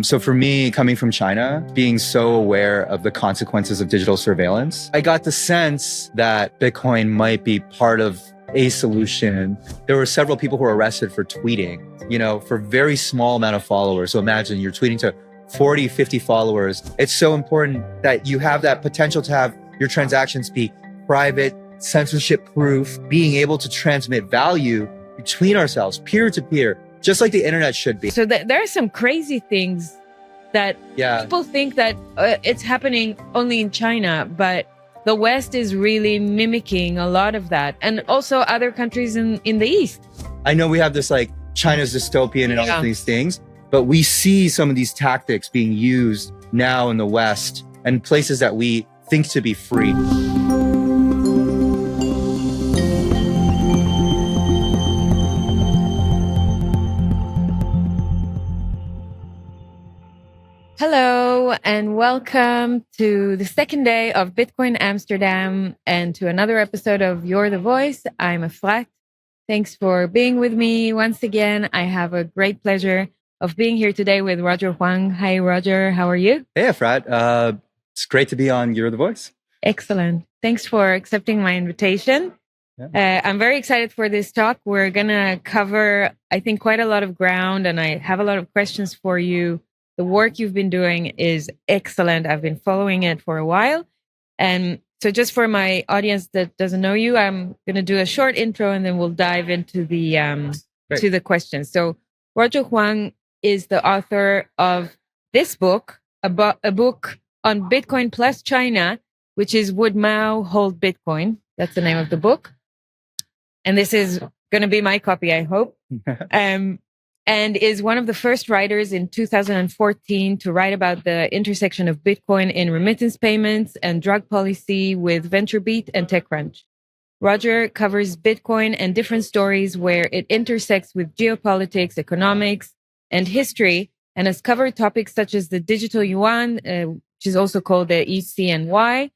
So for me, coming from China, being so aware of the consequences of digital surveillance, I got the sense that Bitcoin might be part of a solution. There were several people who were arrested for tweeting, for very small amount of followers. So imagine you're tweeting to 40, 50 followers. It's so important that you have that potential to have your transactions be private, censorship proof, being able to transmit value between ourselves, peer to peer, just like the internet should be. So there are some crazy things that people think that it's happening only in China, but the West is really mimicking a lot of that. And also other countries in the East. I know we have this China's dystopian and all of these things, but we see some of these tactics being used now in the West and places that we think to be free. Hello and welcome to the second day of Bitcoin Amsterdam and to another episode of You're the Voice. I'm Efrat. Thanks for being with me once again. I have a great pleasure of being here today with Roger Huang. Hi, Roger. How are you? Hey, Efrat. It's great to be on You're the Voice. Excellent. Thanks for accepting my invitation. Yeah. I'm very excited for this talk. We're going to cover, I think, quite a lot of ground, and I have a lot of questions for you. The work you've been doing is excellent. I've been following it for a while. And so just for my audience that doesn't know you, I'm going to do a short intro and then we'll dive into the to the questions. So Roger Huang is the author of this book, a book on Bitcoin plus China, which is Would Mao Hold Bitcoin? That's the name of the book. And this is going to be my copy, I hope. And is one of the first writers in 2014 to write about the intersection of Bitcoin in remittance payments and drug policy with VentureBeat and TechCrunch. Roger covers Bitcoin and different stories where it intersects with geopolitics, economics, and history, and has covered topics such as the digital yuan, which is also called the ECNY,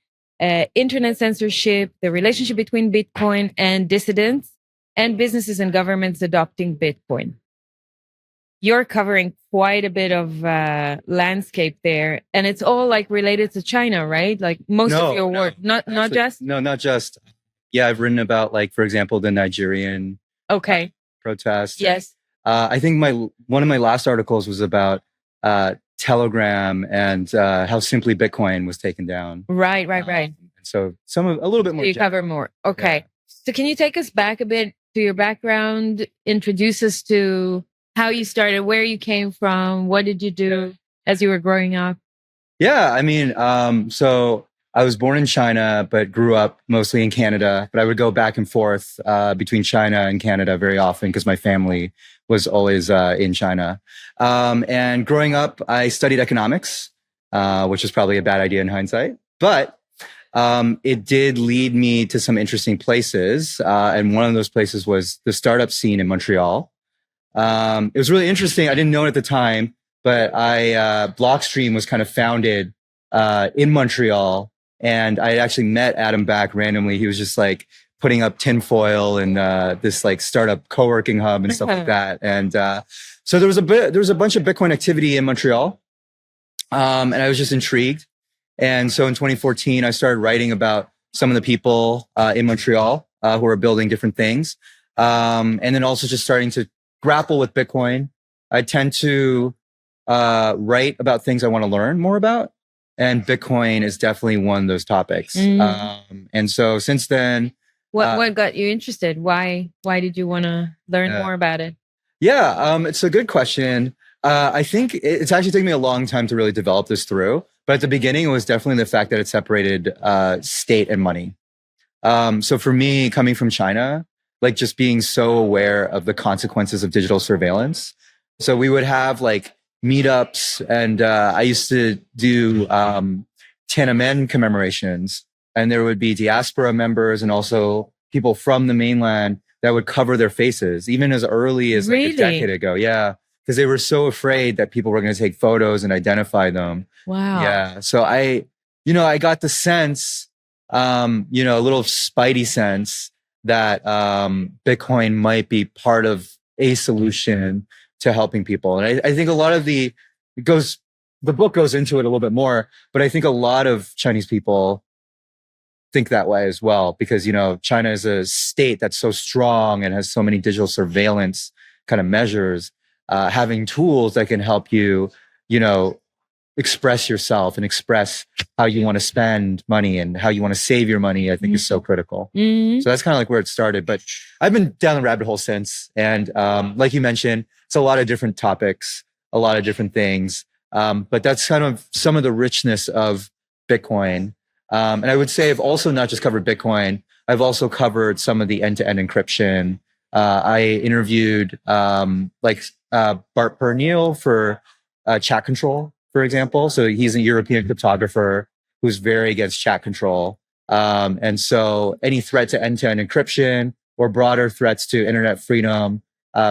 internet censorship, the relationship between Bitcoin and dissidents, and businesses and governments adopting Bitcoin. You're covering quite a bit of landscape there, and it's all related to China, right? Most of your work, not just. No, not just. Yeah, I've written about for example, the Nigerian protest. Yes. I think one of my last articles was about Telegram and how Simply Bitcoin was taken down. Right. So a little bit more. You cover more. Okay. Yeah. So can you take us back a bit to your background? Introduce us to how you started, where you came from, what did you do as you were growing up? Yeah, I mean, so I was born in China, but grew up mostly in Canada. But I would go back and forth between China and Canada very often because my family was always in China. And growing up, I studied economics, which is probably a bad idea in hindsight. But it did lead me to some interesting places. And one of those places was the startup scene in Montreal. It was really interesting. I didn't know it at the time, but Blockstream was kind of founded in Montreal, and I actually met Adam back randomly. He was just putting up tinfoil and this startup co-working hub and stuff like that. And so there was a bunch of Bitcoin activity in Montreal, and I was just intrigued. And so in 2014, I started writing about some of the people in Montreal who are building different things, and then also just starting to grapple with Bitcoin. I tend to write about things I want to learn more about, and Bitcoin is definitely one of those topics. And so since then, what got you interested? Why did you want to learn more about it? Yeah, it's a good question. I think it's actually taken me a long time to really develop this through, but at the beginning, it was definitely the fact that it separated state and money. So for me, coming from China, just being so aware of the consequences of digital surveillance. So we would have meetups, and I used to do Tiananmen commemorations, and there would be diaspora members and also people from the mainland that would cover their faces, even as early as a decade ago. Yeah, because they were so afraid that people were going to take photos and identify them. Wow. Yeah. So I got the sense, a little spidey sense that Bitcoin might be part of a solution to helping people. And I think a lot of the the book goes into it a little bit more, but I think a lot of Chinese people think that way as well, because, China is a state that's so strong and has so many digital surveillance kind of measures, having tools that can help you, express yourself and express how you want to spend money and how you want to save your money, I think is so critical. So that's kind of like where it started, but I've been down the rabbit hole since. And, like you mentioned, it's a lot of different topics, a lot of different things. But that's kind of some of the richness of Bitcoin. And I would say I've also not just covered Bitcoin, I've also covered some of the end-to-end encryption. I interviewed Bart Pernille for chat control, for example. So he's a European cryptographer who's very against chat control. And so any threat to end-to-end encryption or broader threats to internet freedom,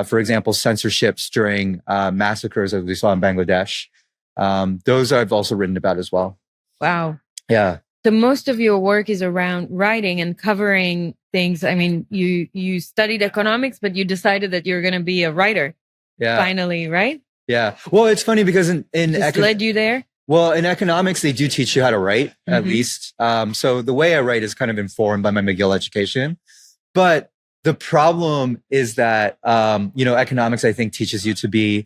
for example, censorships during massacres as we saw in Bangladesh, those I've also written about as well. Wow. Yeah. So most of your work is around writing and covering things. I mean, you studied economics, but you decided that you're going to be a writer. Yeah. Finally, right? Yeah. Well, it's funny because in led you there. Well, in economics, they do teach you how to write, at least. So the way I write is kind of informed by my McGill education. But the problem is that, economics, I think, teaches you to be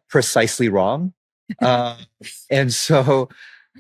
precisely wrong. And so,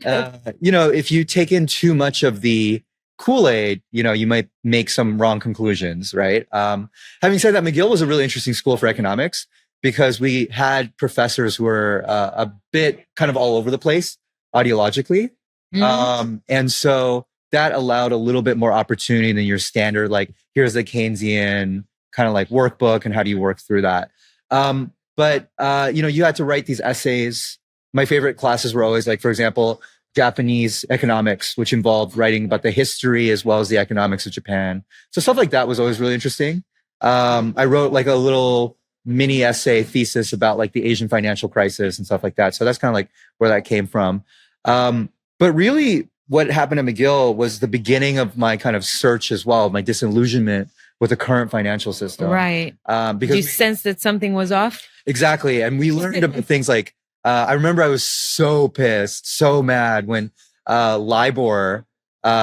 if you take in too much of the Kool-Aid, you might make some wrong conclusions, right? Having said that, McGill was a really interesting school for economics because we had professors who were a bit kind of all over the place ideologically. And so that allowed a little bit more opportunity than your standard, like, here's the Keynesian kind of like workbook and how do you work through that? But you had to write these essays. My favorite classes were always, like, for example, Japanese economics, which involved writing about the history as well as the economics of Japan. So stuff like that was always really interesting. I wrote like a little mini essay thesis about like the Asian financial crisis and stuff like that. So that's kind of like where that came from. But really what happened at McGill was the beginning of my kind of search as well, my disillusionment with the current financial system. Right. Because you sensed that something was off? Exactly. And we learned about things like, I remember I was so pissed, so mad when LIBOR,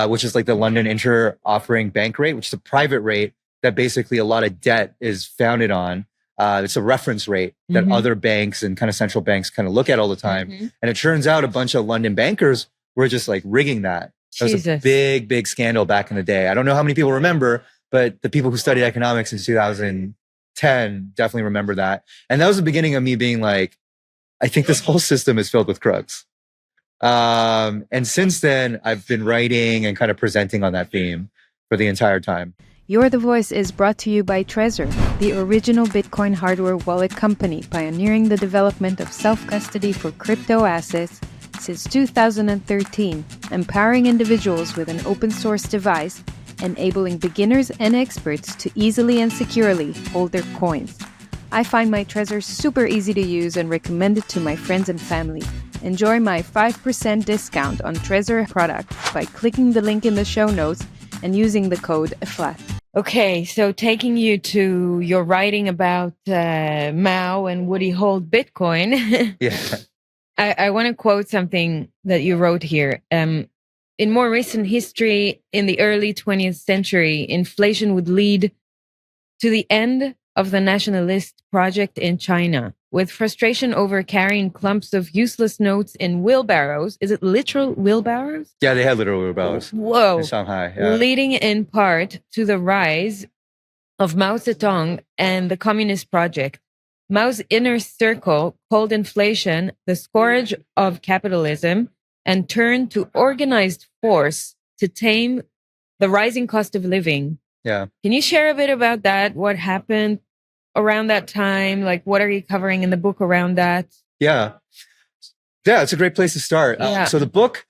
which is like the London Inter-Offering Bank Rate, which is a private rate that basically a lot of debt is founded on. It's a reference rate that other banks and kind of central banks kind of look at all the time. And it turns out a bunch of London bankers were just like rigging that. That was a big, big scandal back in the day. I don't know how many people remember, but the people who studied economics in 2010 definitely remember that. And that was the beginning of me being like, I think this whole system is filled with crooks. And since then, I've been writing and kind of presenting on that theme for the entire time. You're the Voice is brought to you by Trezor, the original Bitcoin hardware wallet company pioneering the development of self-custody for crypto assets since 2013, empowering individuals with an open-source device, enabling beginners and experts to easily and securely hold their coins. I find my Trezor super easy to use and recommend it to my friends and family. Enjoy my 5% discount on Trezor products by clicking the link in the show notes and using the code FLAT. Okay, so taking you to your writing about Mao and Would He Hold Bitcoin? Yeah. I want to quote something that you wrote here. In more recent history, in the early 20th century, inflation would lead to the end of the nationalist project in China, with frustration over carrying clumps of useless notes in wheelbarrows. Is it literal wheelbarrows? Yeah, they had literal wheelbarrows. Whoa. In Shanghai. Yeah. Leading in part to the rise of Mao Zedong and the Communist Project. Mao's inner circle called inflation the scourge of capitalism and turned to organized force to tame the rising cost of living. Yeah. Can you share a bit about that? What happened around that time? Like, what are you covering in the book around that? Yeah. Yeah, it's a great place to start. So the book,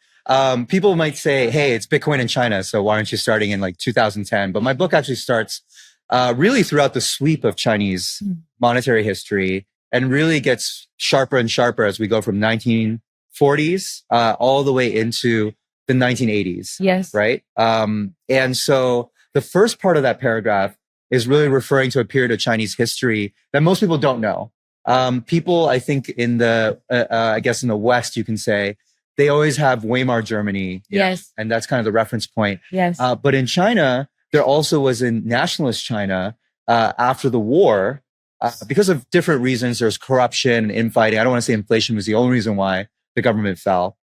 people might say, hey, it's Bitcoin in China, so why aren't you starting in like 2010? But my book actually starts really throughout the sweep of Chinese monetary history and really gets sharper and sharper as we go from 1940s all the way into the 1980s. Yes. Right? And so the first part of that paragraph is really referring to a period of Chinese history that most people don't know. People, I think in the, I guess in the West, you can say, they always have Weimar Germany. Yes. And that's kind of the reference point. Yes. But in China, there also was in nationalist China after the war, because of different reasons. There's corruption, infighting. I don't want to say inflation was the only reason why the government fell,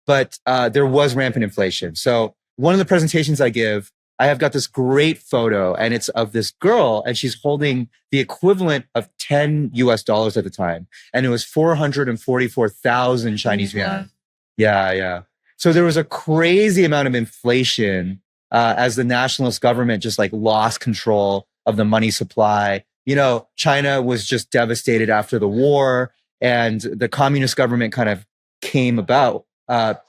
but there was rampant inflation. So one of the presentations I give, I have got this great photo, and it's of this girl, and she's holding the equivalent of 10 US dollars at the time. And it was 444,000 Chinese yuan. Yeah. So there was a crazy amount of inflation as the nationalist government just like lost control of the money supply. You know, China was just devastated after the war, and the communist government kind of came about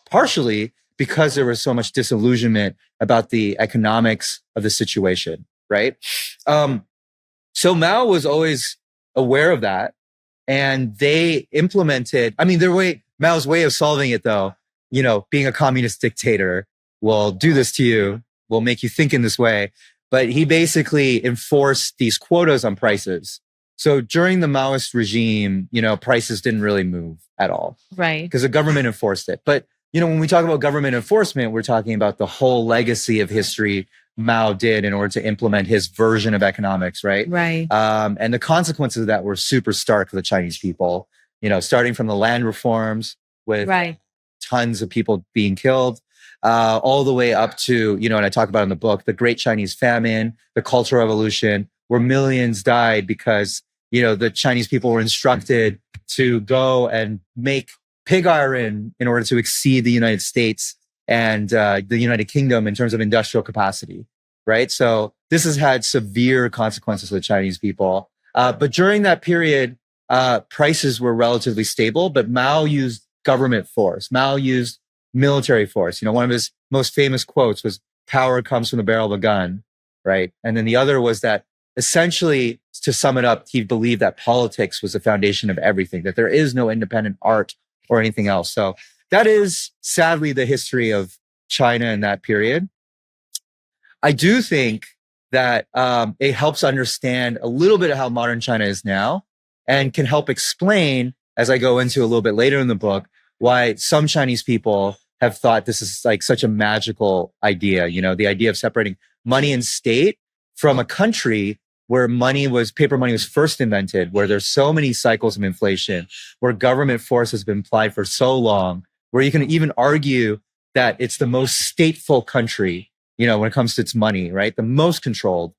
partially because there was so much disillusionment about the economics of the situation, right? So Mao was always aware of that, and they implemented, Mao's way of solving it though, you know, being a communist dictator will do this to you, will make you think in this way. But he basically enforced these quotas on prices. So during the Maoist regime, you know, prices didn't really move at all. Right. Because the government enforced it. But, you know, when we talk about government enforcement, we're talking about the whole legacy of history Mao did in order to implement his version of economics, right? Right. And the consequences of that were super stark for the Chinese people, you know, starting from the land reforms with tons of people being killed, all the way up to, you know, and I talk about in the book, the Great Chinese Famine, the Cultural Revolution, where millions died because, you know, the Chinese people were instructed to go and make pig iron in order to exceed the United States and the United Kingdom in terms of industrial capacity, right? So this has had severe consequences for the Chinese people. But during that period, prices were relatively stable, but Mao used government force. Mao used military force. You know, one of his most famous quotes was, "Power comes from the barrel of a gun," right? And then the other was that essentially, to sum it up, he believed that politics was the foundation of everything, that there is no independent art or anything else. So that is sadly the history of China in that period. I do think that it helps understand a little bit of how modern China is now, and can help explain, as I go into a little bit later in the book, why some Chinese people have thought this is like such a magical idea. You know, the idea of separating money and state from a country where paper money was first invented, where there's so many cycles of inflation, where government force has been applied for so long, where you can even argue that it's the most stateful country, you know, when it comes to its money, right? The most controlled,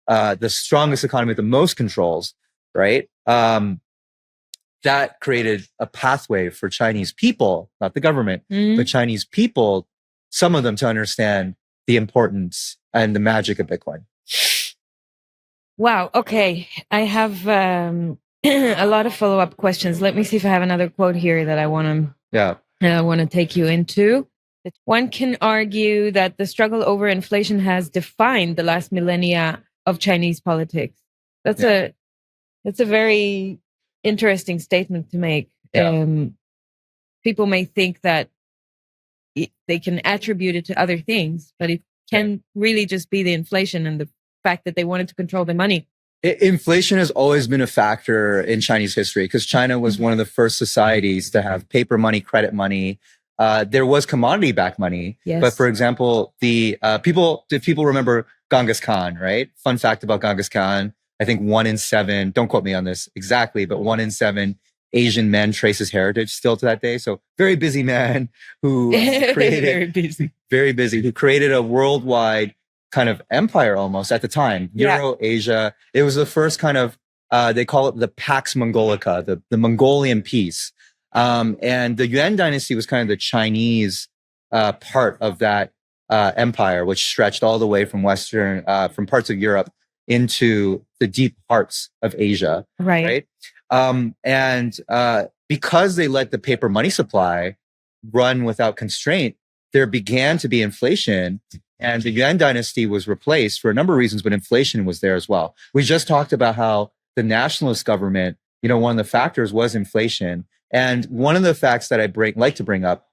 the strongest economy with the most controls, right? That created a pathway for Chinese people, not the government, but Chinese people, some of them, to understand the importance and the magic of Bitcoin. Wow. Okay. I have a lot of follow-up questions. Let me see if I have another quote here that I want to take you into. One can argue that the struggle over inflation has defined the last millennia of Chinese politics. That's a very interesting statement to make. People may think that they can attribute it to other things, but it can really just be the inflation and the fact that they wanted to control the money. Inflation has always been a factor in Chinese history because China was one of the first societies to have paper money, credit money. There was commodity-backed money, but for example, if people remember Genghis Khan, right? Fun fact about Genghis Khan: I think 1 in 7, don't quote me on this exactly, but 1 in 7 Asian men trace his heritage still to that day. So very busy man who created very busy, who created a worldwide kind of empire almost at the time. Euro-Asia. It was the first kind of, they call it the Pax Mongolica, the Mongolian peace. And the Yuan dynasty was kind of the Chinese part of that empire, which stretched all the way from from parts of Europe into the deep parts of Asia. Right. And because they let the paper money supply run without constraint, there began to be inflation. And the Yuan dynasty was replaced for a number of reasons, but inflation was there as well. We just talked about how the nationalist government, you know, one of the factors was inflation. And one of the facts that I like to bring up,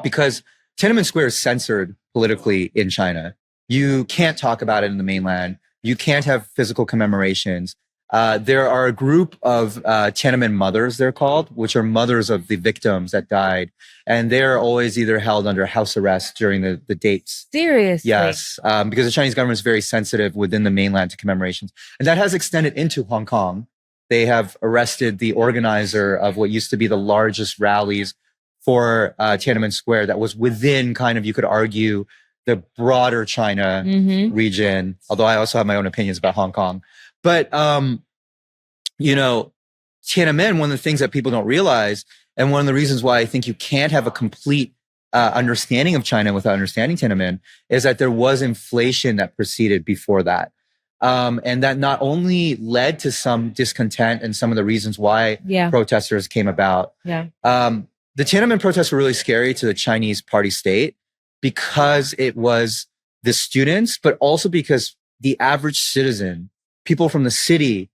because Tiananmen Square is censored politically in China. You can't talk about it in the mainland. You can't have physical commemorations. There are a group of Tiananmen mothers, they're called, which are mothers of the victims that died. And they're always either held under house arrest during the dates. Seriously? Yes, because the Chinese government is very sensitive within the mainland to commemorations. And that has extended into Hong Kong. They have arrested the organizer of what used to be the largest rallies for Tiananmen Square that was within kind of, you could argue, the broader China region, although I also have my own opinions about Hong Kong. But, you know, Tiananmen, one of the things that people don't realize, and one of the reasons why I think you can't have a complete understanding of China without understanding Tiananmen, is that there was inflation that preceded before that. And that not only led to some discontent and some of the reasons why protesters came about. The Tiananmen protests were really scary to the Chinese party state because it was the students, but also because the average citizen, people from the city,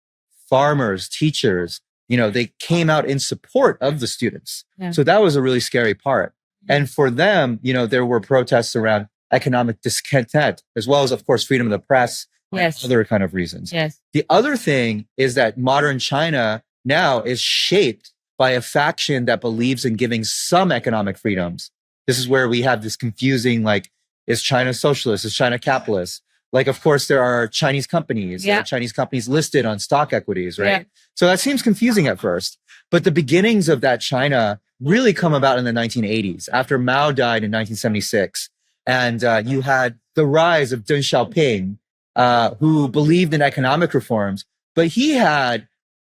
farmers, teachers, you know, they came out in support of the students. So that was a really scary part. And for them, you know, there were protests around economic discontent, as well as, of course, freedom of the press, other kind of reasons. The other thing is that modern China now is shaped by a faction that believes in giving some economic freedoms. This is where we have this confusing, like, is China socialist? Is China capitalist? Like, of course, there are Chinese companies. There are Chinese companies listed on stock equities, right? So that seems confusing at first. But the beginnings of that China really come about in the 1980s, after Mao died in 1976. And you had the rise of Deng Xiaoping, who believed in economic reforms. But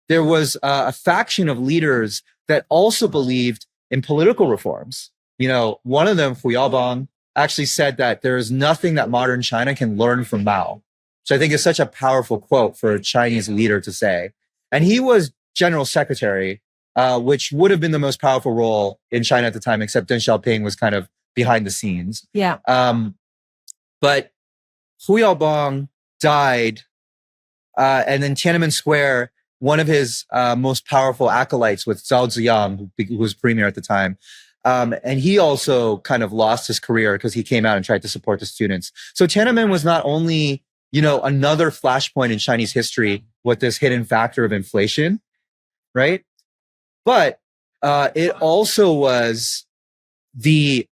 there was a faction of leaders that also believed in political reforms. You know, one of them, Hu Yaobang, actually said that there is nothing that modern China can learn from Mao. So I think it's such a powerful quote for a Chinese leader to say. And he was general secretary, which would have been the most powerful role in China at the time, except Deng Xiaoping was kind of behind the scenes. But Hu Yaobang died, and then Tiananmen Square, one of his most powerful acolytes was Zhao Ziyang, who was premier at the time. And he also kind of lost his career because he came out and tried to support the students. So Tiananmen was not only, you know, another flashpoint in Chinese history with this hidden factor of inflation, right? But it also was the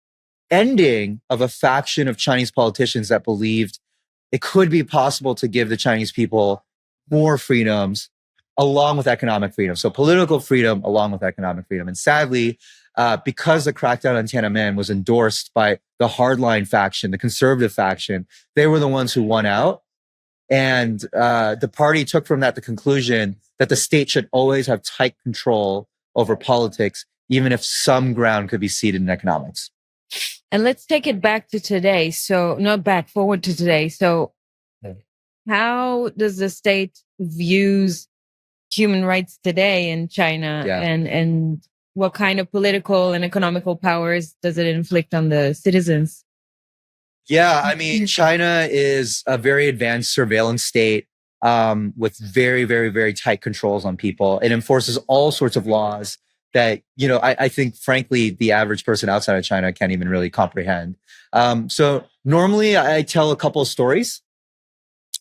ending of a faction of Chinese politicians that believed it could be possible to give the Chinese people more freedoms along with economic freedom. So political freedom along with economic freedom. And sadly, because the crackdown on Tiananmen was endorsed by the hardline faction, the conservative faction, they were the ones who won out. And the party took from that the conclusion that the state should always have tight control over politics, even if some ground could be ceded in economics. And let's take it back to today. So not back, forward to today. So how does the state views human rights today in China, and what kind of political and economical powers does it inflict on the citizens? Yeah, I mean, China is a very advanced surveillance state with very, very, very tight controls on people. It enforces all sorts of laws that, you know, I think, frankly, the average person outside of China can't even really comprehend. So normally I tell a couple of stories,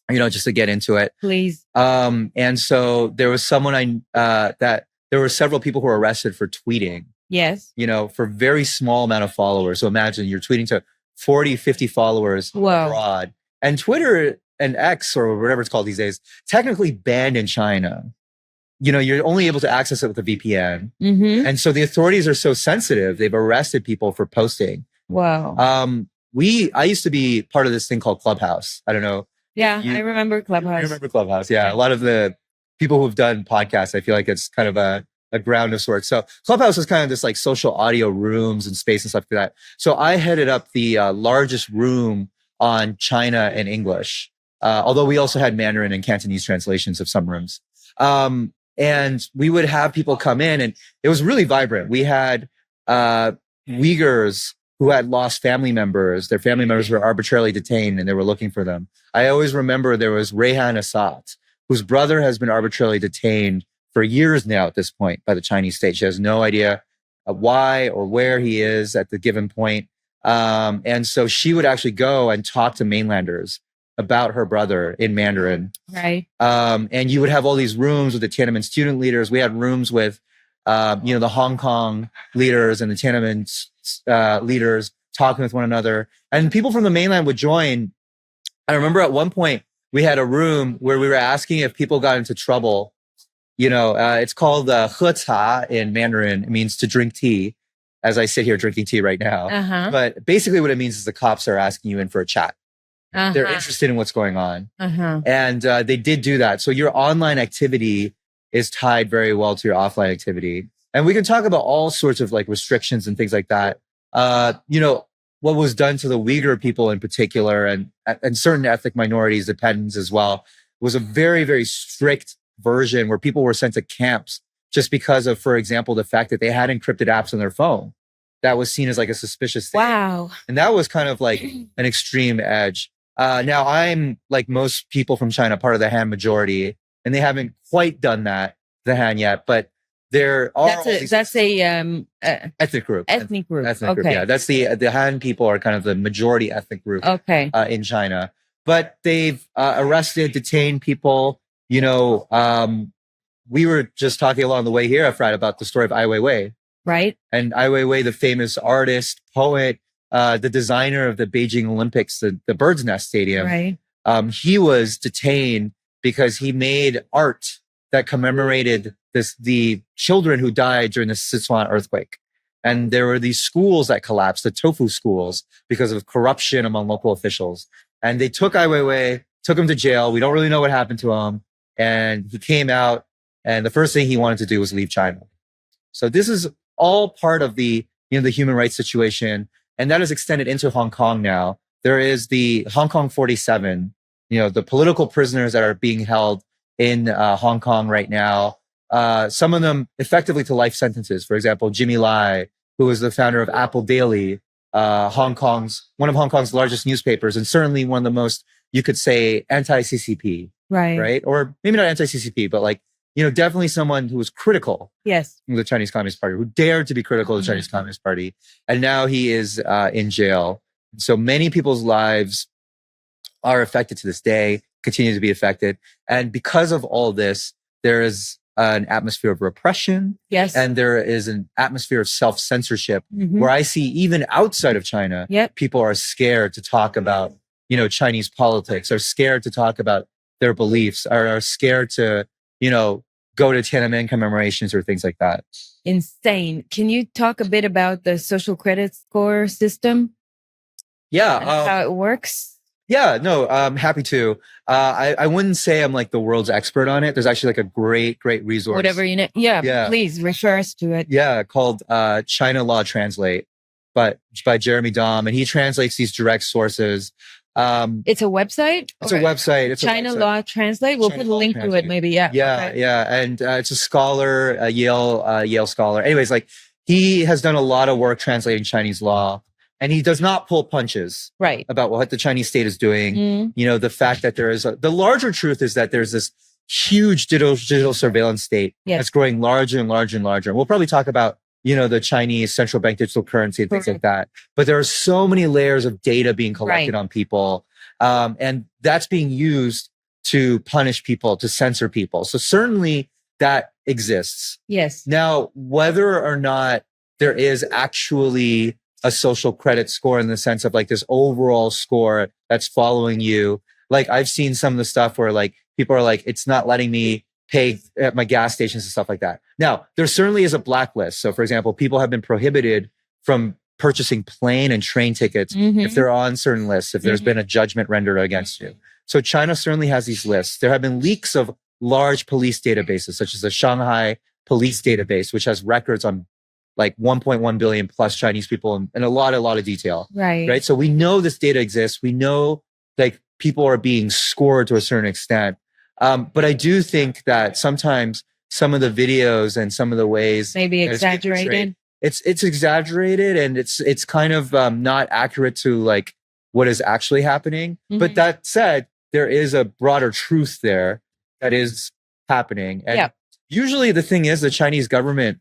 you know, just to get into it. Please. And so there was someone there were several people who were arrested for tweeting. Yes. You know, for very small amount of followers. So imagine you're tweeting to 40, 50 followers abroad. And Twitter and X, or whatever it's called these days, technically banned in China. You know, you're only able to access it with a VPN. And so the authorities are so sensitive, they've arrested people for posting. Wow. I used to be part of this thing called Clubhouse. I don't know. Yeah, I remember Clubhouse. I remember Clubhouse. Yeah. A lot of the people who've done podcasts, I feel like it's kind of a ground of sorts. So Clubhouse is kind of this like social audio rooms and space and stuff like that. So I headed up the largest room on China in English. Although we also had Mandarin and Cantonese translations of some rooms. And we would have people come in, and it was really vibrant. We had Uyghurs who had lost family members. Their family members were arbitrarily detained and they were looking for them. I always remember there was Rehan Assad, whose brother has been arbitrarily detained for years now at this point by the Chinese state. She has no idea why or where he is at the given point. And so she would actually go and talk to mainlanders about her brother in Mandarin. Right. And you would have all these rooms with the Tiananmen student leaders. We had rooms with, the Hong Kong leaders and the Tiananmen leaders talking with one another. And people from the mainland would join. I remember at one point we had a room where we were asking if people got into trouble. It's called he ca in Mandarin. It means to drink tea, as I sit here drinking tea right now. Uh-huh. But basically what it means is the cops are asking you in for a chat. Uh-huh. They're interested in what's going on. Uh-huh. And they did do that. So your online activity is tied very well to your offline activity. And we can talk about all sorts of like restrictions and things like that. What was done to the Uyghur people in particular and certain ethnic minorities, Tibetans as well, was a very, very strict version where people were sent to camps just because of, for example, the fact that they had encrypted apps on their phone. That was seen as like a suspicious thing. Wow. And that was kind of like an extreme edge. Now I'm like most people from China, part of the Han majority, and they haven't quite done that, the Han yet, but there are that's a ethnic group. Ethnic group. Ethnic group. Yeah, that's the Han people are kind of the majority ethnic group. Okay. In China, but they've arrested, detained people. We were just talking along the way here, Efrat, about the story of Ai Weiwei. Right. And Ai Weiwei, the famous artist, poet, the designer of the Beijing Olympics, the Bird's Nest Stadium. Right. He was detained because he made art that commemorated the children who died during the Sichuan earthquake. And there were these schools that collapsed, the tofu schools, because of corruption among local officials. And they took Ai Weiwei, took him to jail. We don't really know what happened to him. And he came out, and the first thing he wanted to do was leave China. So this is all part of the human rights situation. And that is extended into Hong Kong now. There is the Hong Kong 47, the political prisoners that are being held in Hong Kong right now. Some of them effectively to life sentences. For example, Jimmy Lai, who was the founder of Apple Daily, one of Hong Kong's largest newspapers, and certainly one of the most, you could say, anti-CCP. Right. Or maybe not anti-CCP, but definitely someone who was critical. Yes. Of the Chinese Communist Party, who dared to be critical of the Chinese Communist Party. And now he is in jail. So many people's lives are affected to this day, continue to be affected. And because of all this, there is an atmosphere of repression. Yes. And there is an atmosphere of self-censorship where I see even outside of China, people are scared to talk about, Chinese politics, are scared to talk about their beliefs, are scared to, go to Tiananmen commemorations or things like that. Insane. Can you talk a bit about the social credit score system? Yeah. How it works? Yeah, no, I'm happy to. I wouldn't say I'm like the world's expert on it. There's actually like a great resource. Whatever you know. Yeah, please refer us to it. Yeah, called China Law Translate, but by Jeremy Dom, and he translates these direct sources. It's a website? It's a website. It's China a website. Law Translate. We'll China put a link to it maybe. Yeah. Yeah. Okay. Yeah. And it's a scholar, a Yale scholar. Anyways, like he has done a lot of work translating Chinese law, and he does not pull punches about what the Chinese state is doing. The fact that there is the larger truth is that there's this huge digital surveillance state that's growing larger and larger and larger. And we'll probably talk about the Chinese central bank digital currency and things like that. But there are so many layers of data being collected on people. And that's being used to punish people, to censor people. So certainly that exists. Yes. Now, whether or not there is actually a social credit score in the sense of like this overall score that's following you, like I've seen some of the stuff where like people are like, it's not letting me pay at my gas stations and stuff like that. Now, there certainly is a blacklist. So for example, people have been prohibited from purchasing plane and train tickets if they're on certain lists, if there's been a judgment rendered against you. So China certainly has these lists. There have been leaks of large police databases, such as the Shanghai police database, which has records on like 1.1 billion plus Chinese people and a lot of detail. Right. So we know this data exists. We know like people are being scored to a certain extent. But I do think that sometimes some of the videos and some of the ways maybe exaggerated. It's exaggerated and it's kind of not accurate to like what is actually happening. But that said, there is a broader truth there that is happening. And usually the thing is the Chinese government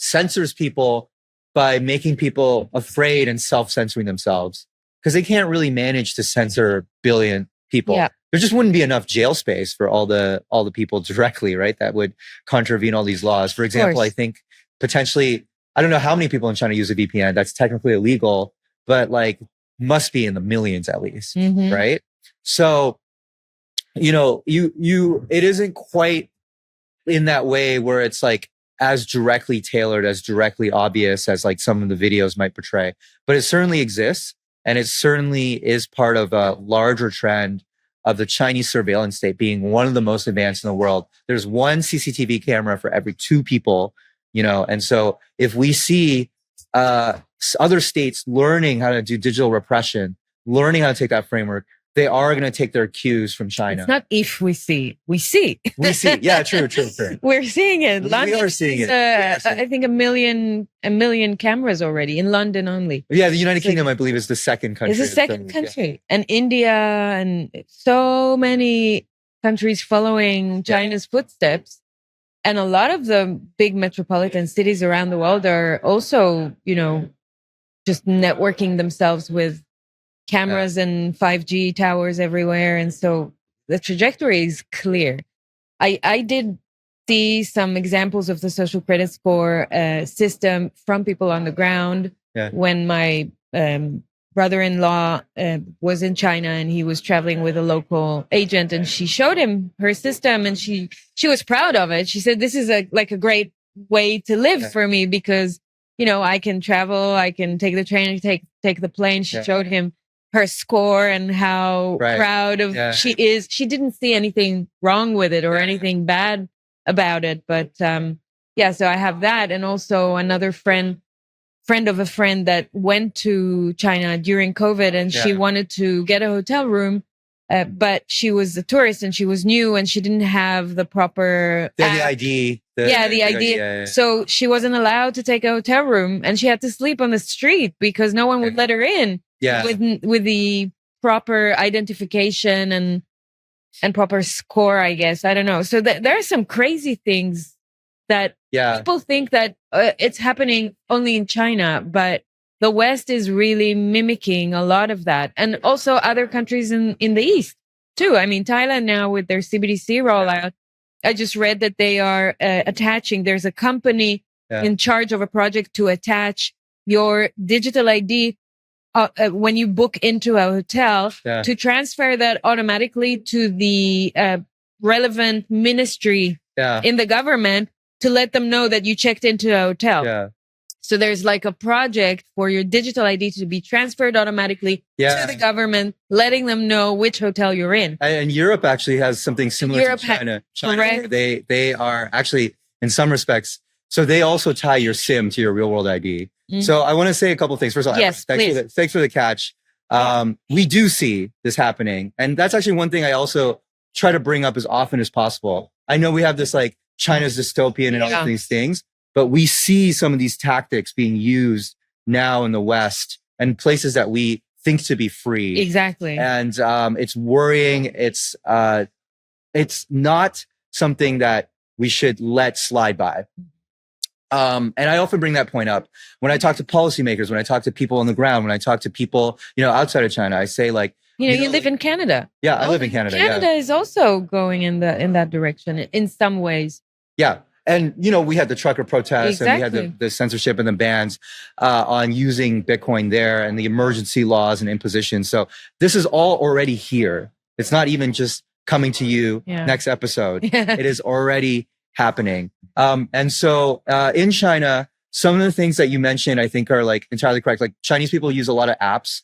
censors people by making people afraid and self-censoring themselves because they can't really manage to censor people. Yeah. There just wouldn't be enough jail space for all the people directly, right? That would contravene all these laws. For example, I think potentially, I don't know how many people in China use a VPN. That's technically illegal, but like must be in the millions at least, right? So, you know, it isn't quite in that way where it's like as directly tailored, as directly obvious as like some of the videos might portray, but it certainly exists. And it certainly is part of a larger trend of the Chinese surveillance state being one of the most advanced in the world. There's one CCTV camera for every 2 people, you know, and so if we see other states learning how to do digital repression, learning how to take that framework, they are going to take their cues from China. It's not if we see, we see. We see. Yeah, true. We're seeing it. We are seeing it. I think a million cameras already in London only. Yeah, the United Kingdom, I believe, is the second country. It's the second country. Yeah. And India and so many countries following China's footsteps. And a lot of the big metropolitan cities around the world are also, you know, just networking themselves with cameras and 5G towers everywhere. And so the trajectory is clear. I did see some examples of the social credit score system from people on the ground when my brother-in-law was in China and he was traveling with a local agent, and she showed him her system and she was proud of it. She said, this is a great way to live for me because, you know, I can travel, I can take the train, take the plane. She showed him her score and how proud of she is. She didn't see anything wrong with it or anything bad about it. But so I have that. And also another friend of a friend that went to China during COVID, and she wanted to get a hotel room, but she was a tourist and she was new and she didn't have the proper the ID. The ID. Yeah. So she wasn't allowed to take a hotel room and she had to sleep on the street because no one would let her in. With the proper identification and proper score, I guess. I don't know. So there are some crazy things that people think that it's happening only in China, but the West is really mimicking a lot of that. And also other countries in the East too. I mean, Thailand now with their CBDC rollout, I just read that they are attaching, there's a company in charge of a project to attach your digital ID when you book into a hotel to transfer that automatically to the relevant ministry in the government to let them know that you checked into a hotel. So there's like a project for your digital ID to be transferred automatically to the government, letting them know which hotel you're in. And Europe actually has something similar to China. Correct. They are actually, in some respects, so they also tie your SIM to your real world ID. So I want to say a couple of things. First of all, thanks for the catch. We do see this happening. And that's actually one thing I also try to bring up as often as possible. I know we have this like China's dystopian and all these things, but we see some of these tactics being used now in the West and places that we think to be free. Exactly. And it's worrying. It's not something that we should let slide by. And I often bring that point up when I talk to policymakers, when I talk to people on the ground, when I talk to people, you know, outside of China. I say like, you live in Canada. Yeah, I live in Canada. Canada is also going in that direction in some ways. Yeah. And, you know, we had the trucker protests and we had the censorship and the bans on using Bitcoin there and the emergency laws and impositions. So this is all already here. It's not even just coming to you next episode. It is already happening. And so in China, some of the things that you mentioned, I think are like entirely correct. Like Chinese people use a lot of apps.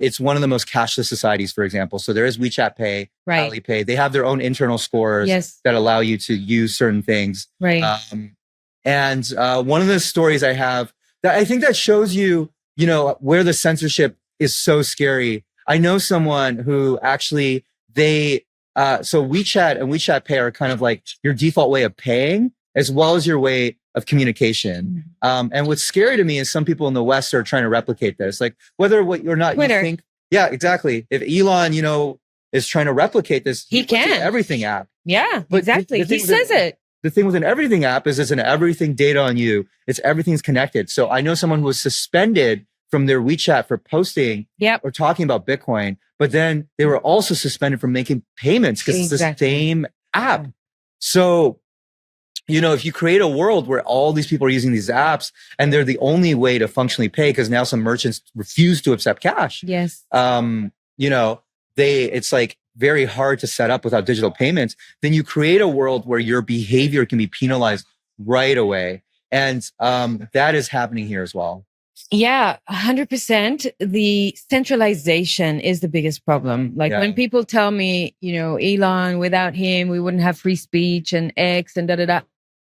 It's one of the most cashless societies, for example. So there is WeChat Pay, Alipay. They have their own internal scores that allow you to use certain things. And one of the stories I have that I think that shows you, you know, where the censorship is so scary. I know someone who actually so WeChat and WeChat Pay are kind of like your default way of paying as well as your way of communication. And what's scary to me is some people in the West are trying to replicate this. Like whether what or not Twitter. You think, exactly. If Elon, you know, is trying to replicate this, he can. Everything app. Yeah, but exactly. He says it. The thing with an everything app is it's an everything data on you. It's everything's connected. So I know someone who was suspended from their WeChat for posting Yep. or talking about Bitcoin, but then they were also suspended from making payments because it's the same app. So, if you create a world where all these people are using these apps and they're the only way to functionally pay, because now some merchants refuse to accept cash. Yes. It's like very hard to set up without digital payments. Then you create a world where your behavior can be penalized right away. And that is happening here as well. Yeah, 100%. The centralization is the biggest problem. Like when people tell me, Elon, without him, we wouldn't have free speech and X and da.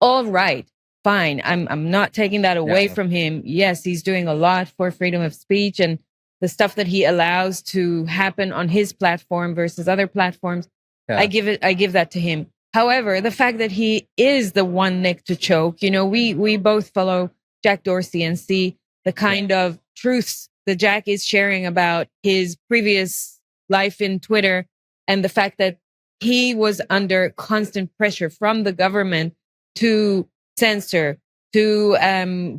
All right, fine. I'm not taking that away from him. Yes, he's doing a lot for freedom of speech and the stuff that he allows to happen on his platform versus other platforms. I give that to him. However, the fact that he is the one neck to choke, we both follow Jack Dorsey and see the kind of truths that Jack is sharing about his previous life in Twitter and the fact that he was under constant pressure from the government to censor, to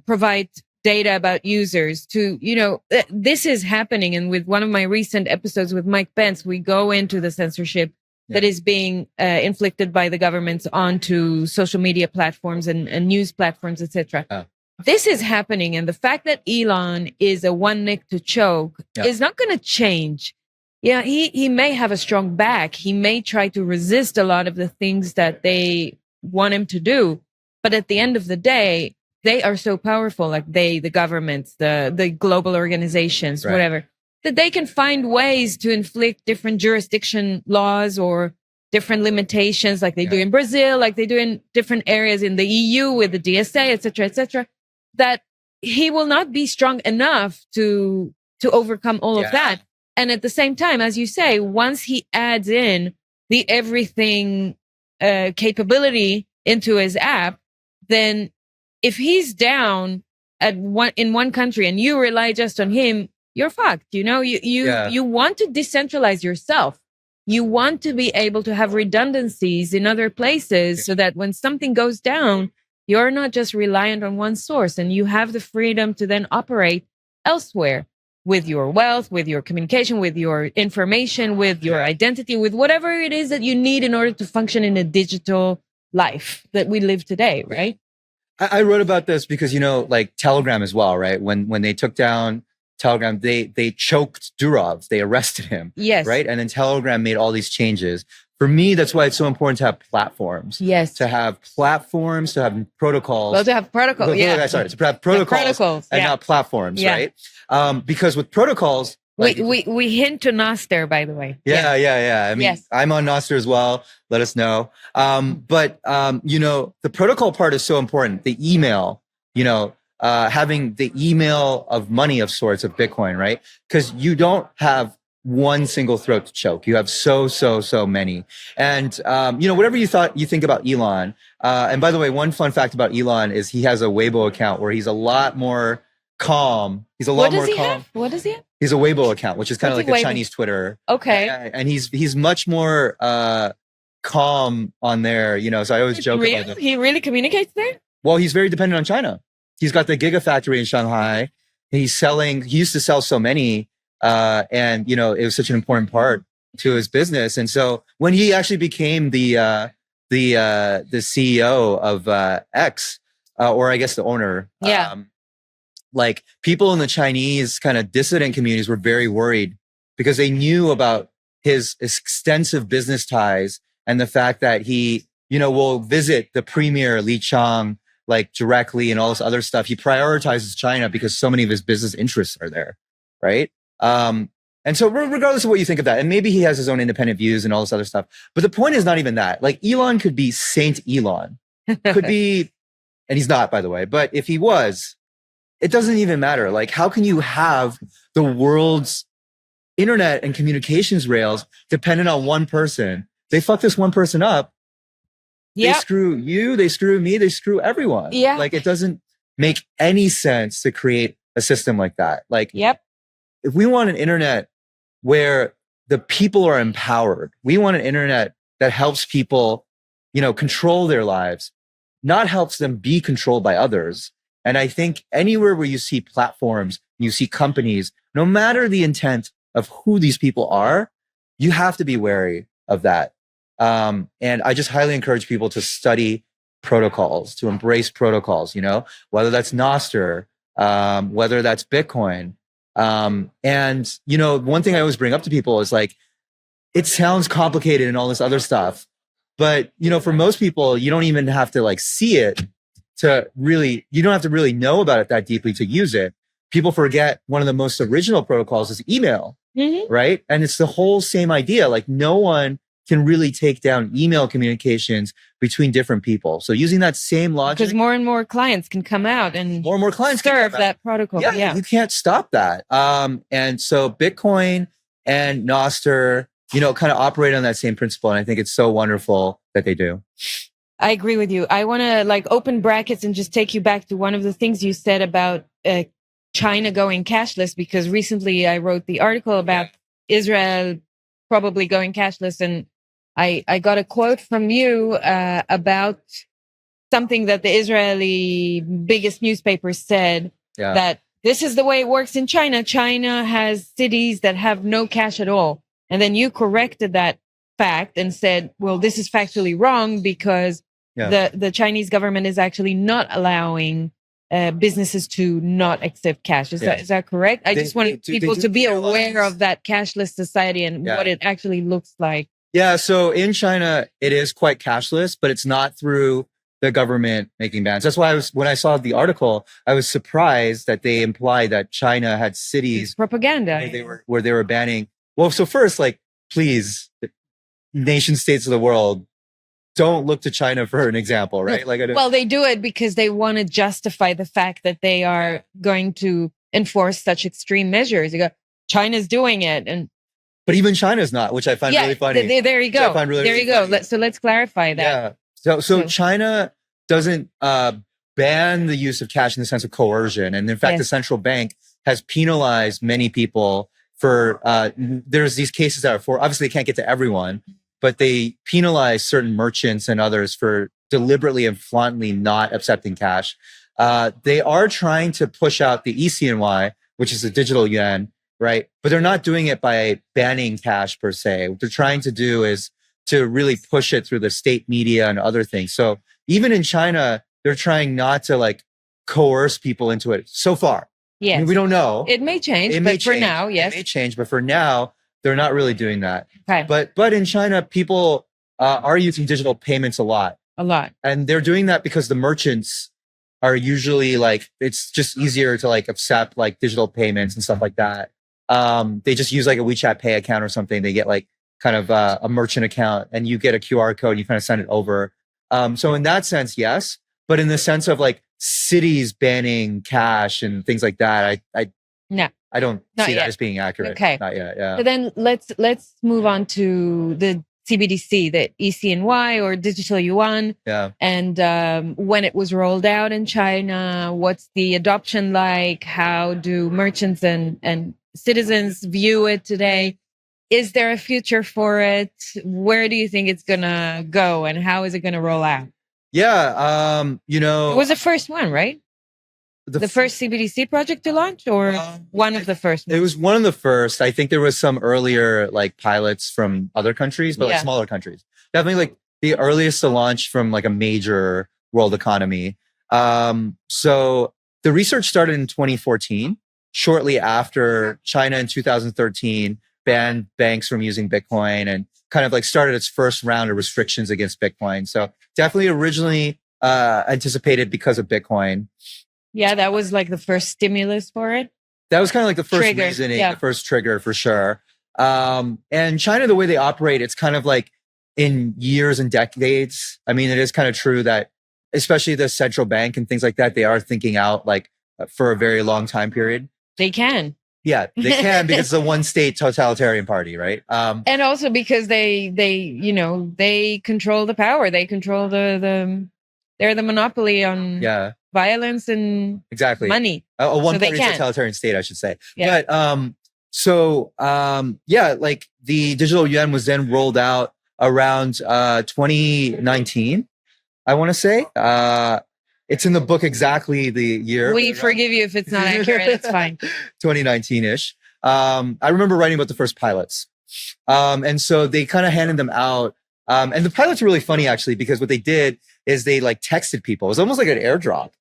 provide data about users, to, this is happening. And with one of my recent episodes with Mike Pence, we go into the censorship that is being inflicted by the governments onto social media platforms and news platforms, etc. This is happening. And the fact that Elon is a one neck to choke is not going to change. Yeah, he may have a strong back. He may try to resist a lot of the things that they want him to do. But at the end of the day, they are so powerful, like the governments, the global organizations, whatever, that they can find ways to inflict different jurisdiction laws or different limitations like they do in Brazil, like they do in different areas in the EU with the DSA, etc., that he will not be strong enough to overcome all of that. And at the same time, as you say, once he adds in the everything capability into his app, then if he's down in one country and you rely just on him, you're fucked. You want to decentralize yourself. You want to be able to have redundancies in other places so that when something goes down, you're not just reliant on one source and you have the freedom to then operate elsewhere with your wealth, with your communication, with your information, with your identity, with whatever it is that you need in order to function in a digital life that we live today, right? I wrote about this because, like Telegram as well, right? When they took down Telegram, they choked Durov, they arrested him. Yes. Right. And then Telegram made all these changes. For me, that's why it's so important to have platforms. Yes. To have platforms, to have protocols. Well, to have protocols. To have protocols and not platforms, right? Because with protocols, we hint to Noster, by the way. Yeah. I mean, I'm on Noster as well. Let us know. But the protocol part is so important. The email, having the email of money of sorts of Bitcoin, right? Because you don't have one single throat to choke. You have so many. And, whatever you think about Elon. And by the way, one fun fact about Elon is he has a Weibo account where he's a lot more calm. He's a lot more calm. What does he have? He's a Weibo account, which is kind of like a Chinese Twitter. Okay. And he's much more calm on there, so I always joke about that. He really communicates there? Well, he's very dependent on China. He's got the Gigafactory in Shanghai. He used to sell so many, and it was such an important part to his business. And so when he actually became the CEO of X, or I guess the owner, like people in the Chinese kind of dissident communities were very worried because they knew about his extensive business ties and the fact that he, will visit the premier Li Chang like directly and all this other stuff. He prioritizes China because so many of his business interests are there, right? And so regardless of what you think of that, and maybe he has his own independent views and all this other stuff, but the point is not even that. Like Elon could be Saint Elon, could be, and he's not, by the way, but if he was, it doesn't even matter. Like, how can you have the world's internet and communications rails dependent on one person? They fuck this one person up. They screw you, they screw me, they screw everyone. Yeah. Like, it doesn't make any sense to create a system like that. Like, if we want an internet where the people are empowered, we want an internet that helps people, control their lives, not helps them be controlled by others. And I think anywhere where you see platforms, you see companies, no matter the intent of who these people are, you have to be wary of that. And I just highly encourage people to study protocols, to embrace protocols, whether that's Nostr, whether that's Bitcoin. And, one thing I always bring up to people is like, it sounds complicated and all this other stuff. But, for most people, you don't even have to like see it you don't have to really know about it that deeply to use it. People forget one of the most original protocols is email, right? And it's the whole same idea. Like no one can really take down email communications between different people. So using that same logic. Because more and more clients can come out and more clients serve that protocol. Yeah, you can't stop that. And so Bitcoin and Nostr, kind of operate on that same principle. And I think it's so wonderful that they do. I agree with you. I want to open brackets and just take you back to one of the things you said about China going cashless, because recently I wrote the article about Israel probably going cashless. And I got a quote from you about something that the Israeli biggest newspaper said, that this is the way it works in China. China has cities that have no cash at all. And then you corrected that fact and said, well, this is factually wrong because the Chinese government is actually not allowing businesses to not accept cash. Is that correct? I just want people to be aware of that cashless society and what it actually looks like. Yeah. So in China, it is quite cashless, but it's not through the government making bans. That's why when I saw the article, I was surprised that they implied that China had cities propaganda where they were banning. Well, so first, please, nation states of the world, don't look to China for an example, right? Well, they do it because they want to justify the fact that they are going to enforce such extreme measures. You go, China's doing it, but even China's not, which I find really funny. There you go. There you go. Let's clarify that. Yeah. So China doesn't ban the use of cash in the sense of coercion, and in fact, the central bank has penalized many people for. There's these cases that are for obviously they can't get to everyone, but they penalize certain merchants and others for deliberately and flauntingly not accepting cash. They are trying to push out the ECNY, which is the digital yuan, right? But they're not doing it by banning cash per se. What they're trying to do is to really push it through the state media and other things. So even in China, they're trying not to coerce people into it so far. Yes. I mean, we don't know. It may change, for now, yes. It may change, but for now, they're not really doing that. Okay. But in China, people are using digital payments a lot. And they're doing that because the merchants are usually it's just easier to accept digital payments and stuff like that. They just use a WeChat Pay account or something. They get kind of a merchant account and you get a QR code and you kind of send it over. So in that sense, yes. But in the sense of cities banning cash and things like that, I don't see that as being accurate. Okay. Not yet. Yeah. So then let's move on to the CBDC, the ECNY or digital yuan. Yeah. And when it was rolled out in China, what's the adoption like? How do merchants and citizens view it today? Is there a future for it? Where do you think it's going to go and how is it going to roll out? Yeah. It was the first one, right? The first CBDC project to launch or one of the first ones? It was one of the first. I think there was some earlier pilots from other countries, but smaller countries. Definitely the earliest to launch from a major world economy. So the research started in 2014, shortly after China in 2013 banned banks from using Bitcoin and kind of started its first round of restrictions against Bitcoin. So definitely originally anticipated because of Bitcoin. Yeah, that was the first stimulus for it. That was kind of the first trigger. reasoning, the first trigger for sure. And China, the way they operate, it's kind of in years and decades. I mean, it is kind of true that especially the central bank and things like that, they are thinking out for a very long time period. They can. Yeah, they can because it's a one state totalitarian party, right? And also because they control the power. They control they're the monopoly on violence and money. A one party totalitarian state, I should say. Yeah. But the digital yuan was then rolled out around 2019, I want to say. it's in the book exactly the year. We forgive you if it's not accurate. It's fine. 2019-ish. I remember writing about the first pilots. And so they kind of handed them out. And the pilots were really funny, actually, because what they did is they like texted people. It was almost like an airdrop,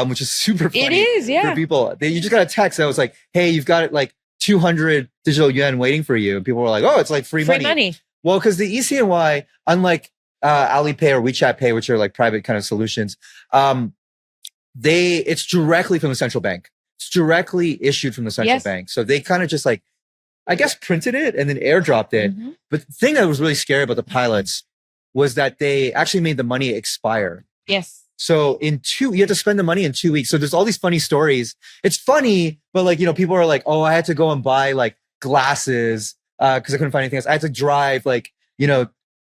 which is super funny. It is, yeah. For people. You just got a text that was like, hey, you've got like 200 digital yuan waiting for you. And people were like, oh, it's like free money. Well, because the ECNY, unlike Alipay or WeChat Pay, which are like private kind of solutions, it's directly from the central bank. It's directly issued from the central bank. So they kind of just like, I guess, printed it and then airdropped it. Mm-hmm. But the thing that was really scary about the pilots was that they actually made the money expire. Yes. So you have to spend the money in 2 weeks. So there's all these funny stories. It's funny, but like, people are like, oh, I had to go and buy like glasses because I couldn't find anything else. I had to drive like,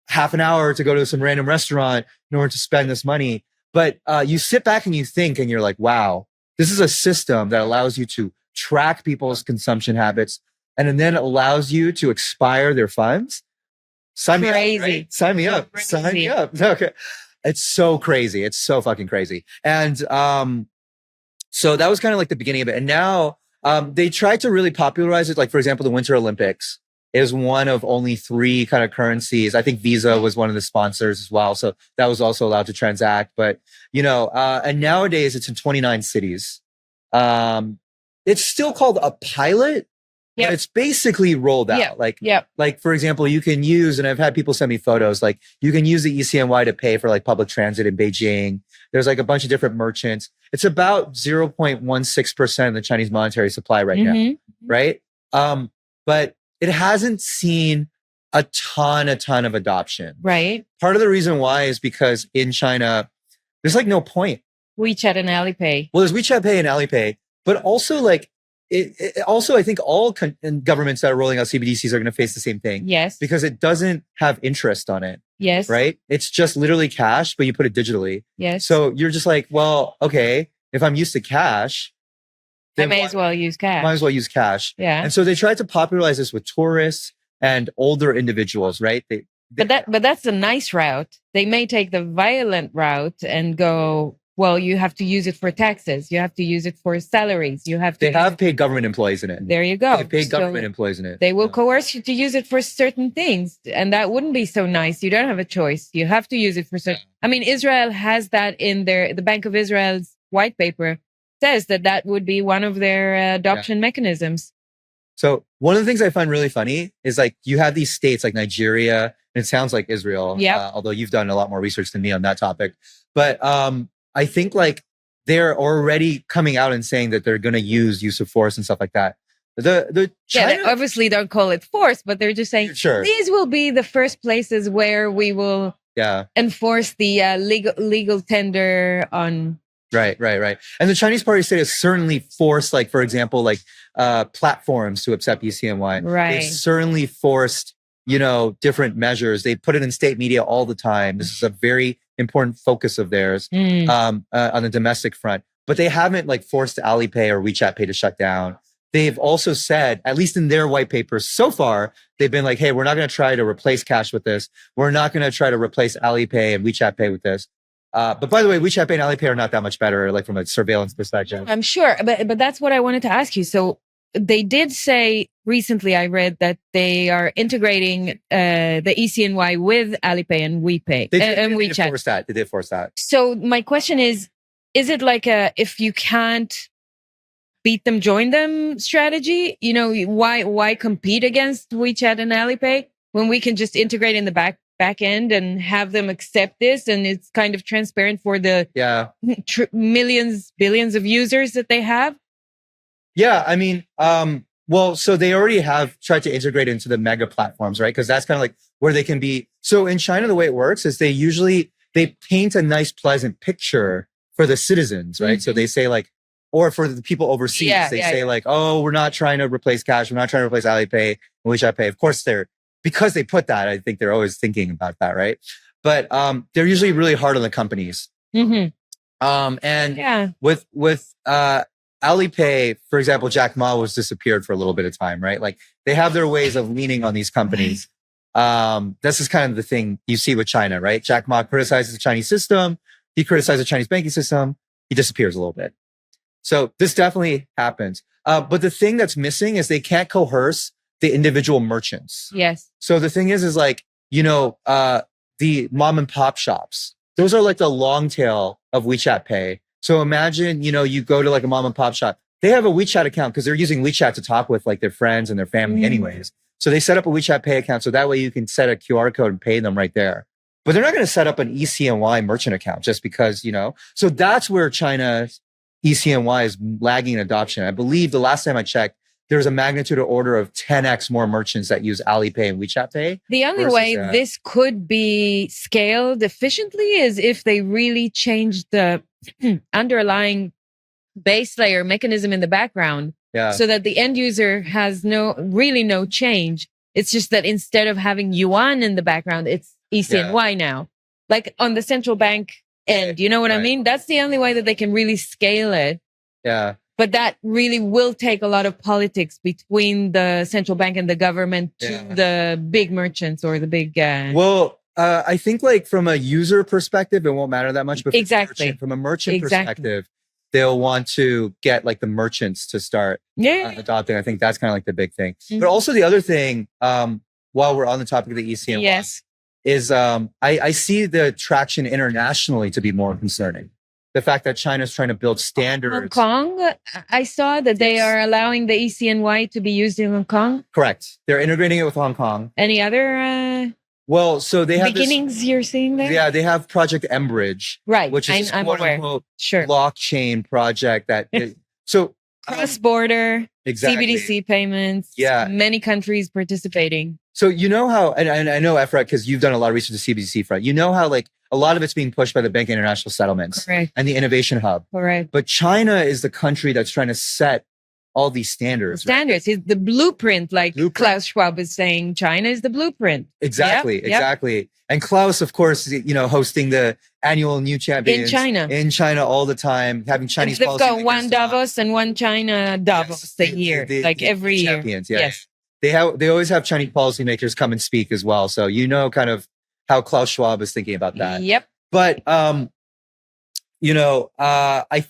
half an hour to go to some random restaurant in order to spend this money. But you sit back and you think and you're like, wow, this is a system that allows you to track people's consumption habits and then allows you to expire their funds. Sign me up. Right? Sign me up. Crazy. Sign me up. Okay. It's so crazy. It's so fucking crazy. And so that was kind of like the beginning of it. And now they tried to really popularize it. Like, for example, the Winter Olympics is one of only 3 kind of currencies. I think Visa was one of the sponsors as well. So that was also allowed to transact. But, and nowadays it's in 29 cities. It's still called a pilot. Yep. But it's basically rolled out. Like, for example, you can use, and I've had people send me photos, like you can use the ECNY to pay for like public transit in Beijing. There's like a bunch of different merchants. It's about 0.16% of the Chinese monetary supply right now. Right. But it hasn't seen a ton of adoption. Right. Part of the reason why is because in China, there's like no point. WeChat and Alipay. Well, there's WeChat Pay and Alipay, but also like, it also, I think all governments that are rolling out CBDCs are going to face the same thing. Yes. Because it doesn't have interest on it. Yes. Right? It's just literally cash, but you put it digitally. Yes. So you're just like, well, okay, if I'm used to cash, then I may as well use cash. Might as well use cash. Yeah. And so they tried to popularize this with tourists and older individuals, right? But that's the nice route. They may take the violent route and go, well, you have to use it for taxes. You have to use it for salaries. They have paid government employees in it. There you go. They've paid government employees in it. They will coerce you to use it for certain things. And that wouldn't be so nice. You don't have a choice. You have to use it for certain. I mean, Israel has that in the Bank of Israel's white paper says that would be one of their adoption mechanisms. So one of the things I find really funny is like you have these states like Nigeria, and it sounds like Israel, although you've done a lot more research than me on that topic. But I think like they're already coming out and saying that they're going to use of force and stuff like that. China, they obviously don't call it force, but they're just saying these will be the first places where we will enforce the legal tender on. Right. And the Chinese Party state has certainly forced, like, for example, like platforms to accept ECNY. Right. They've certainly forced, different measures. They put it in state media all the time. This is a very important focus of theirs on the domestic front. But they haven't like forced Alipay or WeChat Pay to shut down. They've also said, at least in their white papers so far, they've been like, hey, we're not going to try to replace cash with this. We're not going to try to replace Alipay and WeChat Pay with this. But by the way, WeChat Pay and Alipay are not that much better, like from a surveillance perspective. I'm sure, but that's what I wanted to ask you. So they did say recently, I read that they are integrating the ECNY with Alipay and WePay and WeChat. They did force that. So my question is it like if you can't beat them, join them strategy? Why compete against WeChat and Alipay when we can just integrate in the back end and have them accept this, and it's kind of transparent for the millions, billions of users that they have? Yeah, I mean, so they already have tried to integrate into the mega platforms, right? Because that's kind of like where they can be. So in China, the way it works is they paint a nice, pleasant picture for the citizens, right? Mm-hmm. So they say like, or for the people overseas, they say like, oh, we're not trying to replace cash. We're not trying to replace Alipay and WeChat Pay. Of course, because they put that, I think they're always thinking about that, right? But they're usually really hard on the companies. Mm-hmm. With Alipay, for example, Jack Ma was disappeared for a little bit of time, right? Like they have their ways of leaning on these companies. This is kind of the thing you see with China, right? Jack Ma criticizes the Chinese system. He criticized the Chinese banking system. He disappears a little bit. So this definitely happens. But the thing that's missing is they can't coerce the individual merchants. Yes. So the thing is like, the mom and pop shops, those are like the long tail of WeChat Pay. So imagine, you go to like a mom and pop shop. They have a WeChat account because they're using WeChat to talk with like their friends and their family anyways. So they set up a WeChat Pay account. So that way you can set a QR code and pay them right there. But they're not going to set up an ECNY merchant account just because, so that's where China's ECNY is lagging in adoption. I believe the last time I checked, there's a magnitude of order of 10x more merchants that use Alipay and WeChat Pay. The only way this could be scaled efficiently is if they really change the underlying base layer mechanism in the background, so that the end user has no change. It's just that instead of having yuan in the background, it's ECNY now, like on the central bank end. You know what I mean? That's the only way that they can really scale it. Yeah. But that really will take a lot of politics between the central bank and the government to the big merchants or the big. I think like from a user perspective, it won't matter that much. But from a merchant perspective, they'll want to get like the merchants to start adopting. I think that's kind of like the big thing. But also the other thing, while we're on the topic of the ECNY, is I see the traction internationally to be more concerning. The fact that China's trying to build standards. Hong Kong, I saw that they are allowing the ECNY to be used in Hong Kong. Correct. They're integrating it with Hong Kong. Any other so they have beginnings you're seeing there? Yeah, they have Project Enbridge, right? Which is I'm quote aware. Unquote blockchain project that. Cross-border CBDC payments. Yeah, many countries participating. So you know how, and I know Efrat because you've done a lot of research to CBDC front. You know how like a lot of it's being pushed by the Bank of International Settlements and the Innovation Hub. Correct. But China is the country that's trying to set all these standards. Standards is the blueprint, like Klaus Schwab is saying. China is the blueprint. Exactly. And Klaus, of course, hosting the annual New Champions in China all the time, having Chinese. They've got one Davos and one China Davos a year, every year. Yes. They always have Chinese policymakers come and speak as well. So kind of how Klaus Schwab is thinking about that. Yep. But I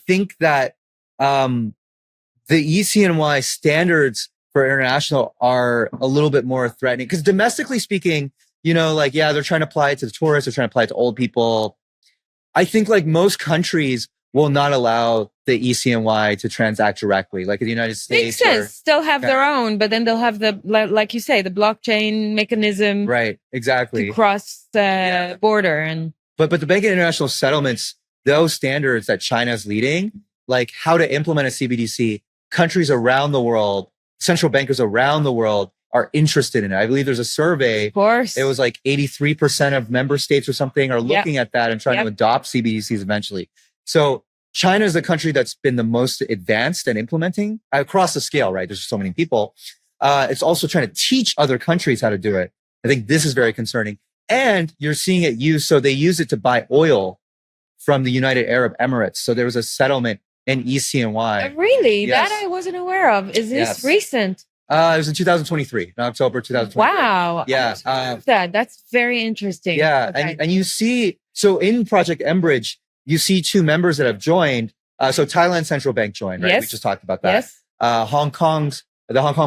think that the ECNY standards for international are a little bit more threatening because domestically speaking, they're trying to apply it to the tourists, they're trying to apply it to old people. I think like most countries will not allow the ECNY to transact directly, like in the United States. Makes sense. They'll have their own, but then they'll have like you say, the blockchain mechanism. Right. Exactly. To cross the border But the Bank of International Settlements, those standards that China's leading, like how to implement a CBDC, countries around the world, central bankers around the world are interested in it. I believe there's a survey. Of course. It was like 83% of member states or something are looking at that and trying to adopt CBDCs eventually. So China is the country that's been the most advanced in implementing across the scale, right? There's so many people. It's also trying to teach other countries how to do it. I think this is very concerning. And you're seeing it used. So they use it to buy oil from the United Arab Emirates. So there was a settlement in ECNY. Really? Yes. That I wasn't aware of. Is this recent? It was in 2023, in October 2023. Wow. Yeah. That's very interesting. Yeah. Okay. And you see, so in Project Enbridge, you see two members that have joined. So Thailand Central Bank joined, right? We just talked about that. Yes. The Hong Kong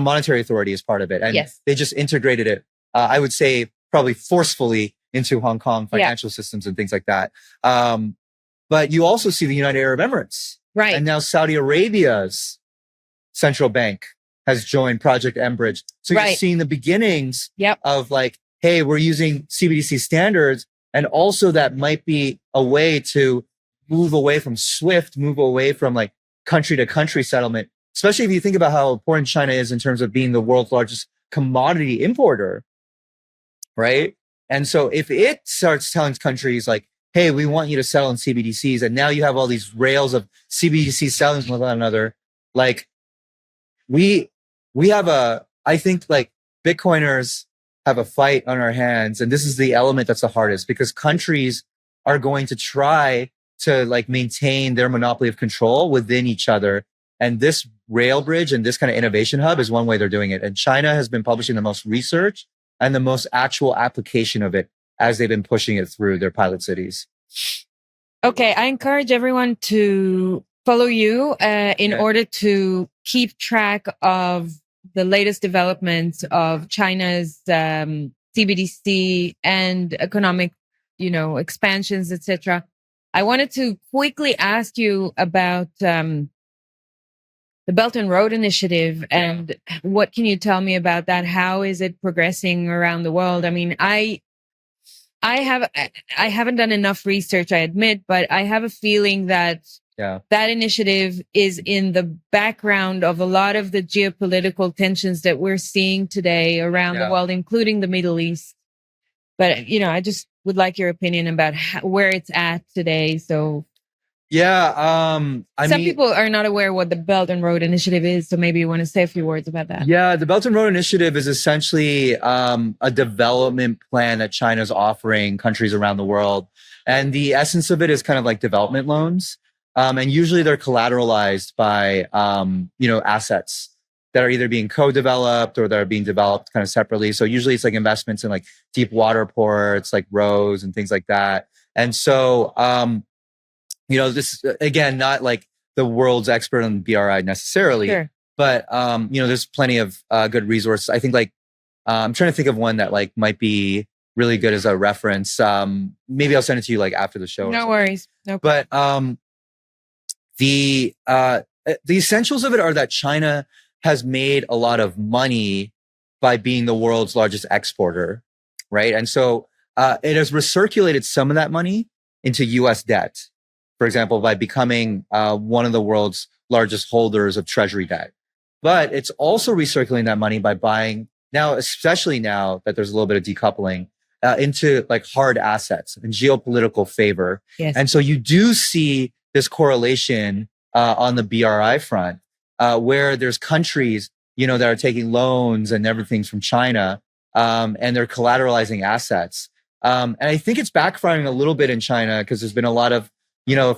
Monetary Authority is part of it. And they just integrated it, I would say probably forcefully into Hong Kong financial systems and things like that. But you also see the United Arab Emirates. Right. And now Saudi Arabia's central bank has joined Project Enbridge. So you're seeing the beginnings of like, hey, we're using CBDC standards. And also that might be a way to move away from SWIFT, move away from like country to country settlement, especially if you think about how important China is in terms of being the world's largest commodity importer, right? And so if it starts telling countries like, hey, we want you to settle in CBDCs, and now you have all these rails of CBDC selling with one another, like we have I think like Bitcoiners have a fight on our hands. And this is the element that's the hardest because countries are going to try to like maintain their monopoly of control within each other. And this rail bridge and this kind of innovation hub is one way they're doing it. And China has been publishing the most research and the most actual application of it as they've been pushing it through their pilot cities. Okay, I encourage everyone to follow you in order to keep track of the latest developments of China's CBDC and economic, expansions, etc. I wanted to quickly ask you about the Belt and Road Initiative, and what can you tell me about that? How is it progressing around the world? I mean, I haven't done enough research, I admit, but I have a feeling that that initiative is in the background of a lot of the geopolitical tensions that we're seeing today around the world, including the Middle East. But, I just would like your opinion about where it's at today. So some people are not aware what the Belt and Road Initiative is. So maybe you want to say a few words about that. Yeah, the Belt and Road Initiative is essentially a development plan that China's offering countries around the world. And the essence of it is kind of like development loans. And usually they're collateralized by, assets that are either being co-developed or that are being developed kind of separately. So usually it's like investments in like deep water ports, like roads and things like that. And so, this, again, not like the world's expert on BRI necessarily, but, there's plenty of good resources. I think I'm trying to think of one that like might be really good as a reference. Maybe I'll send it to you like after the show. No worries. No problem. But the essentials of it are that China has made a lot of money by being the world's largest exporter, right? And so it has recirculated some of that money into U.S. debt, for example, by becoming one of the world's largest holders of treasury debt. But it's also recirculating that money by buying now, especially now that there's a little bit of decoupling, into like hard assets and geopolitical favor. Yes. And so you do see this correlation on the BRI front, where there's countries, that are taking loans and everything from China, and they're collateralizing assets. And I think it's backfiring a little bit in China because there's been a lot of,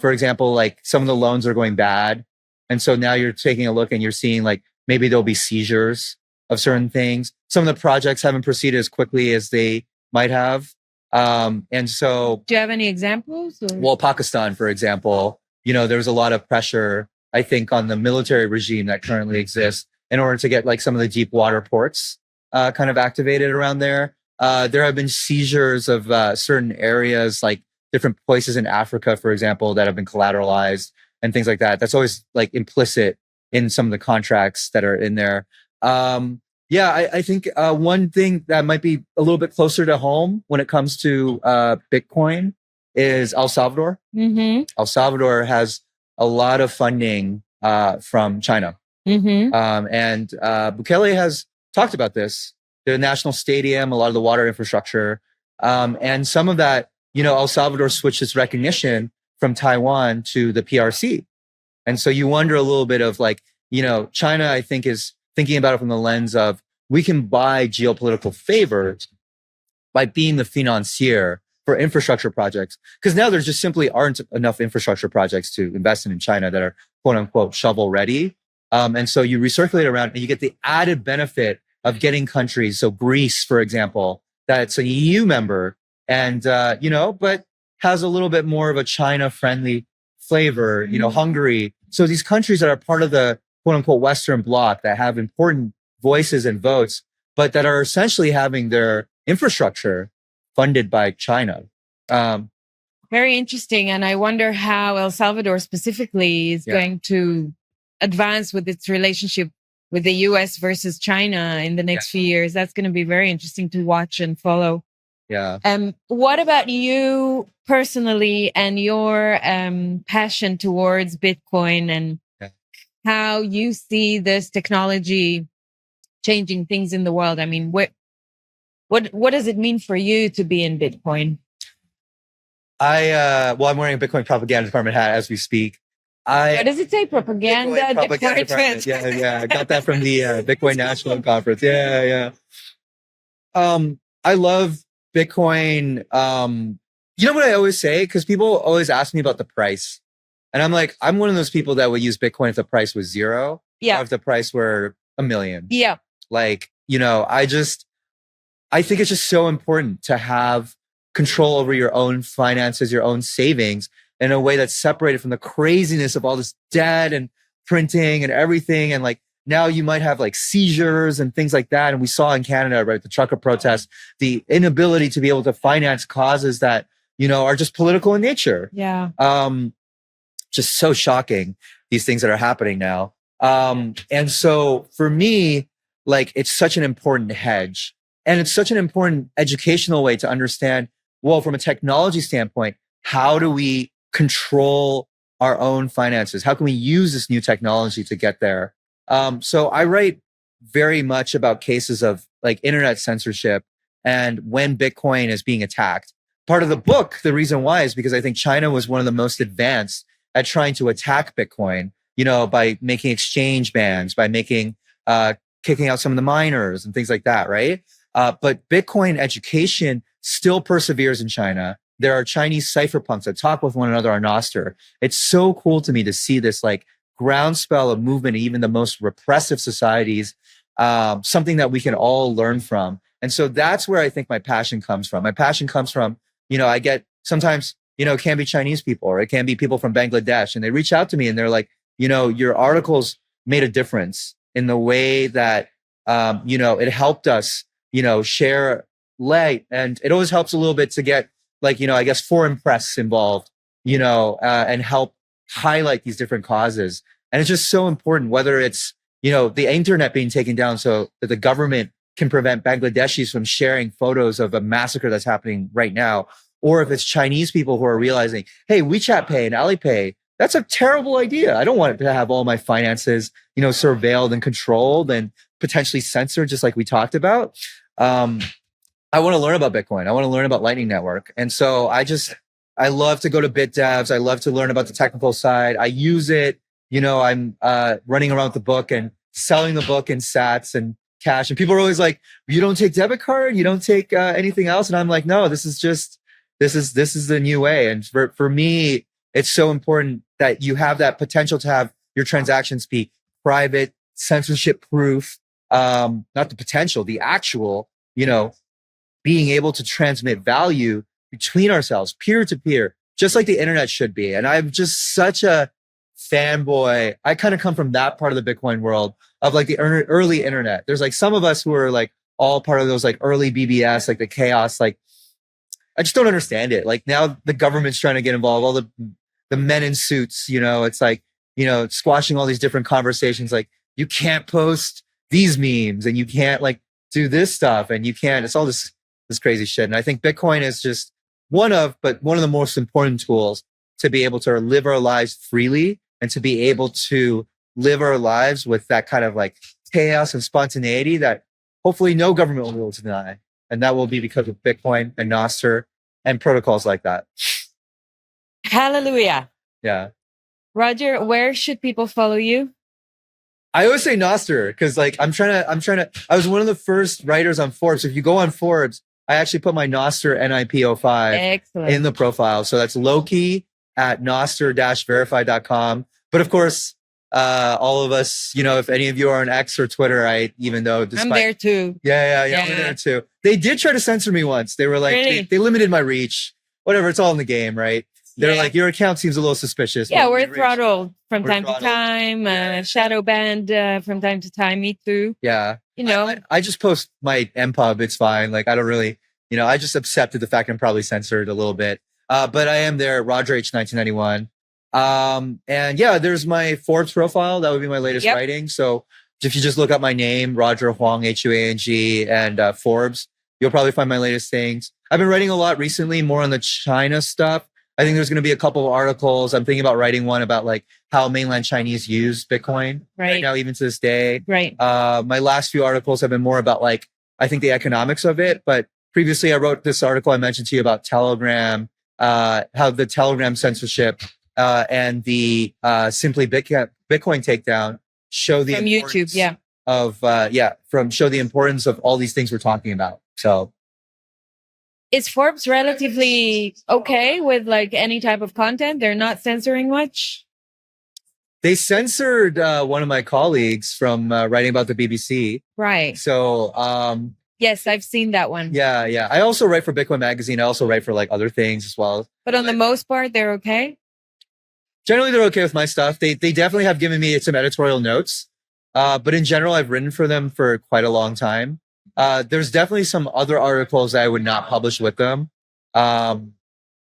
for example, like some of the loans are going bad. And so now you're taking a look and you're seeing like maybe there'll be seizures of certain things. Some of the projects haven't proceeded as quickly as they might have. And so, do you have any examples? Or? Well, Pakistan, for example, there's a lot of pressure, I think, on the military regime that currently exists in order to get like some of the deep water ports kind of activated around there. There have been seizures of certain areas, like different places in Africa, for example, that have been collateralized and things like that. That's always like implicit in some of the contracts that are in there. I think one thing that might be a little bit closer to home when it comes to Bitcoin is El Salvador. Mm-hmm. El Salvador has a lot of funding from China. Mm-hmm. And Bukele has talked about this, the national stadium, a lot of the water infrastructure. And some of that, El Salvador switched its recognition from Taiwan to the PRC. And so you wonder a little bit of like, China, I think, is thinking about it from the lens of we can buy geopolitical favor by being the financier for infrastructure projects. Because now there just simply aren't enough infrastructure projects to invest in China that are quote unquote shovel ready. And so you recirculate around and you get the added benefit of getting countries. So Greece, for example, that's an EU member and, but has a little bit more of a China friendly flavor, Hungary. So these countries that are part of the quote unquote Western bloc that have important voices and votes, but that are essentially having their infrastructure funded by China. Very interesting. And I wonder how El Salvador specifically is going to advance with its relationship with the US versus China in the next few years. That's going to be very interesting to watch and follow. Yeah. What about you personally and your passion towards Bitcoin and how you see this technology changing things in the world? I mean, what does it mean for you to be in Bitcoin? I'm wearing a Bitcoin propaganda department hat as we speak. What does it say? Propaganda department. Yeah. I got that from the Bitcoin National Conference. Yeah. I love Bitcoin. You know what I always say? Because people always ask me about the price. And I'm like, I'm one of those people that would use Bitcoin if the price was zero. Yeah. Or if the price were $1 million. Yeah. Like, I think it's just so important to have control over your own finances, your own savings. in a way that's separated from the craziness of all this debt and printing and everything. And like now you might have like seizures and things like that. And we saw in Canada, right, the trucker protests, the inability to be able to finance causes that, you know, are just political in nature. Yeah. Just so shocking, these things that are happening now. And so for me, like, it's such an important hedge, and it's such an important educational way to understand, well, from a technology standpoint, how do we control our own finances? How can we use this new technology to get there? So I write very much about cases of like internet censorship and when Bitcoin is being attacked. Part of the book, the reason why, is because I think China was one of the most advanced at trying to attack Bitcoin, you know, by making exchange bans, by making, kicking out some of the miners and things like that, right? But Bitcoin education still perseveres in China. There are Chinese cypherpunks that talk with one another on Nostr. It's so cool to me to see this like groundswell of movement, even the most repressive societies, something that we can all learn from. And so that's where I think my passion comes from. My passion comes from, you know, I get sometimes, you know, it can be Chinese people or it can be people from Bangladesh, and they reach out to me and they're like, you know, your articles made a difference in the way that, you know, it helped us, you know, share light. And it always helps a little bit to get like, you know, I guess foreign press involved, you know, and help highlight these different causes. And it's just so important, whether it's, you know, the internet being taken down so that the government can prevent Bangladeshis from sharing photos of a massacre that's happening right now, or if it's Chinese people who are realizing, hey, WeChat Pay and Alipay, that's a terrible idea. I don't want to have all my finances, you know, surveilled and controlled and potentially censored, just like we talked about. I want to learn about Bitcoin. I want to learn about Lightning Network. And so I love to go to BitDevs. I love to learn about the technical side. I use it. You know, I'm running around with the book and selling the book in sats and cash. And people are always like, you don't take debit card? You don't take anything else? And I'm like, no, this is the new way. And for me, it's so important that you have that potential to have your transactions be private, censorship proof, not the potential, the actual, you know, being able to transmit value between ourselves, peer to peer, just like the internet should be. And I'm just such a fanboy. I kind of come from that part of the Bitcoin world of like the early internet. There's like some of us who are like all part of those like early BBS, like the chaos, like I just don't understand it. Like now the government's trying to get involved, all the men in suits, you know, it's like, you know, squashing all these different conversations. Like you can't post these memes and you can't like do this stuff and you can't, it's all this crazy shit. And I think Bitcoin is just one of the most important tools to be able to live our lives freely and to be able to live our lives with that kind of like chaos and spontaneity that hopefully no government will be able to deny. And that will be because of Bitcoin and Nostr and protocols like that. Hallelujah. Yeah. Roger, where should people follow you? I always say Nostr because like I was one of the first writers on Forbes. If you go on Forbes, I actually put my Nostr NIP05 in the profile. So that's Loki at nostr-verify.com. But of course, all of us, you know, if any of you are on X or Twitter, I'm there too. Yeah, I'm there too. They did try to censor me once. They were like, really? they limited my reach. Whatever, it's all in the game, right? They're like, your account seems a little suspicious. Yeah, we're throttled from time to time, shadow banned from time to time. Me too. Yeah. You know, I just post my MPub. It's fine. Like, I don't really, you know, I just accepted the fact I'm probably censored a little bit. But I am there, Roger H 1991. And yeah, there's my Forbes profile. That would be my latest writing. So if you just look up my name, Roger Huang, Huang, and Forbes, you'll probably find my latest things. I've been writing a lot recently, more on the China stuff. I think there's going to be a couple of articles. I'm thinking about writing one about like how mainland Chinese use Bitcoin right now, even to this day. Right. My last few articles have been more about like, I think the economics of it. But previously I wrote this article I mentioned to you about Telegram, how the Telegram censorship and the simply Bitcoin takedown show the from YouTube, show the importance of all these things we're talking about. So is Forbes relatively okay with like any type of content? They're not censoring much? They censored one of my colleagues from writing about the BBC. Right. So yes, I've seen that one. Yeah. I also write for Bitcoin Magazine. I also write for like other things as well. But on the most part, they're okay? Generally, they're okay with my stuff. They definitely have given me some editorial notes. But in general, I've written for them for quite a long time. There's definitely some other articles that I would not publish with them, that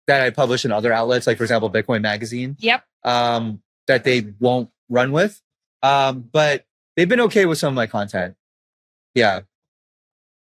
I publish in other outlets, like for example, Bitcoin Magazine. Yep. That they won't run with. But they've been okay with some of my content. Yeah.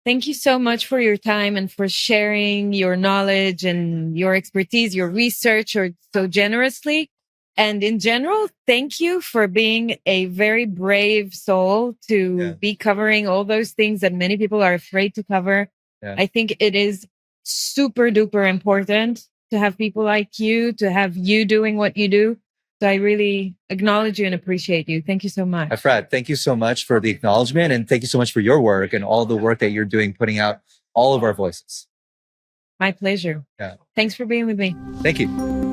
Thank you so much for your time and for sharing your knowledge and your expertise, your research so generously. And in general, thank you for being a very brave soul to be covering all those things that many people are afraid to cover. Yeah. I think it is super duper important to have people like you, to have you doing what you do. So I really acknowledge you and appreciate you. Thank you so much. Fred, thank you so much for the acknowledgement, and thank you so much for your work and all the work that you're doing, putting out all of our voices. My pleasure. Yeah. Thanks for being with me. Thank you.